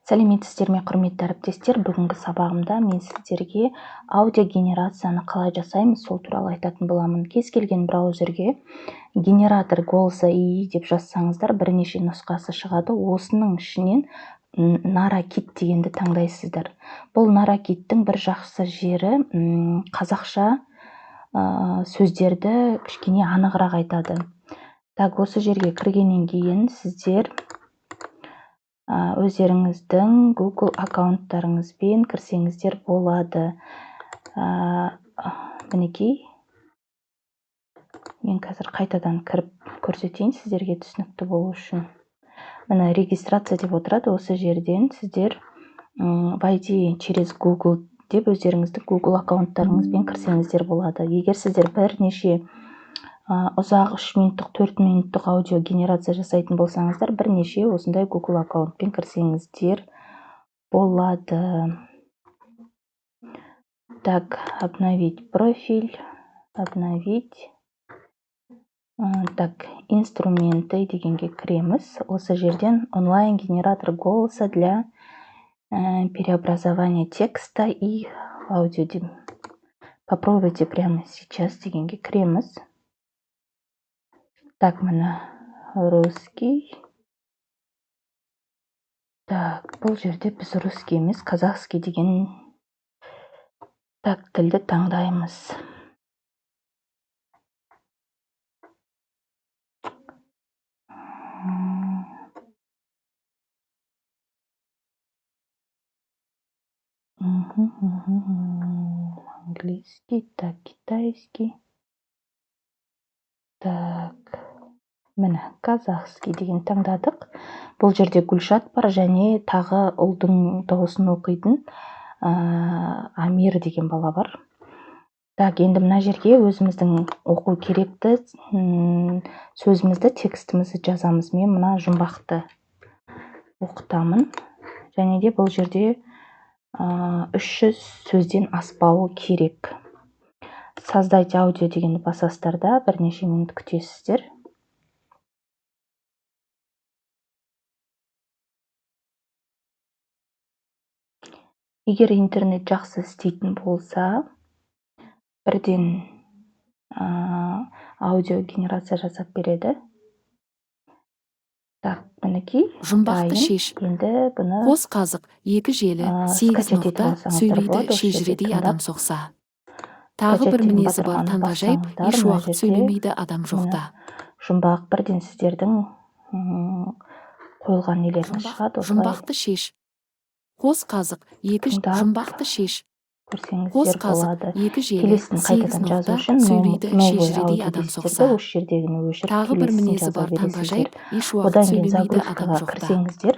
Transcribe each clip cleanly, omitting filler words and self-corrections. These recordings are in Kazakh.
Сәлеметсіздер ме, құрметті әріптестер? Бүгінгі сабағымда мен сіздерге аудиогенерацияны қалай жасаймыз, сол туралы айтатын боламын. Кез келген браузерге генератор голоса ii деп жазсаңыздар, бірнеше нұсқасы шығады. Осының ішінен NaraKit дегенді таңдайсыздар. Бұл NaraKit'тің бір жақсы жері қазақша сөздерді кішкене анығырақ айтады. Так, осы жерге кіргеннен кейін сіздер өздеріңіздің Google аккаунттарыңызбен кірсеңіздер болады. Мінекей, мен қазір қайтадан кіріп көрсетейін сіздерге түсінікті болу үшін. Міне регистрация деп отырады. Осы жерден сіздер войди через Google деп өздеріңіздің Google аккаунттарыңызбен кірсеңіздер болады. Егер сіздер бірнеше ұзақ 3 минуттық, 4 минуттық аудио генерация жасайтын болсаңыздар, бірнеше осындай Google аккаунтпен кірсеңіздер болады. Так, обновить профиль, обновить. Так, инструменты дегенге кіреміз. Осы жерден онлайн-генератор голоса для преобразования текста и аудио. Попробуйте прямо сейчас дегенге кіреміз. Так, міне русский. Так, бұл жерде біз русский емес, казахский деген тілді таңдаймыз. Английский, так, китайский. Так, міне казахский деген таңдадық. Бұл жерде Гүлшат бар және тағы ұлдың дауысын оқитын Амир деген бала бар. Так, енді мына жерге өзіміздің оқу керекті сөзімізді, текстімізді жазамыз. Мен мына жұмбақты оқытамын. Және де бұл жерде 300 сөзден аспауы керек. Создайте аудио дегенді басасыздар, бірнеше минут күтесіздер. Егер интернет жақсы істейтін болса, бірден аудио генерация жасап береді. Так, мінекей, жұмбақты шеш. Енді бұны қос қазық, екі желі, 8 ноқта, сөйлейді шежіредей адам соқса. Тағы бір мінезі бар таңғажайып, еш уақыт сөйлемейді адам жоқта. Жұмбақ бірден сіздердің қойылған нелеріңіз шығады. Жұмбақты шеш. Қос қазық, екі жұмбақты шеш. Қос қазық, екі желі, 8 ноқта, сөйлейді шежіредей адам соқса. Тағы бір мінезі бар таңғажайып, еш уақыт сөйлемейді адам жоқта.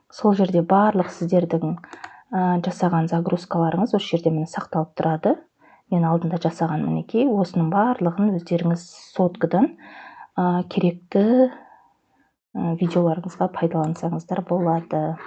Сол жерде барлық сіздердің жасаған загрузкаларыңыз осы жерде міне сақталып тұрады. Мен алдында жасаған мінекей, осының барлығын өздеріңіз соткадан керекті видеоларыңызға пайдалансаңыздар болады.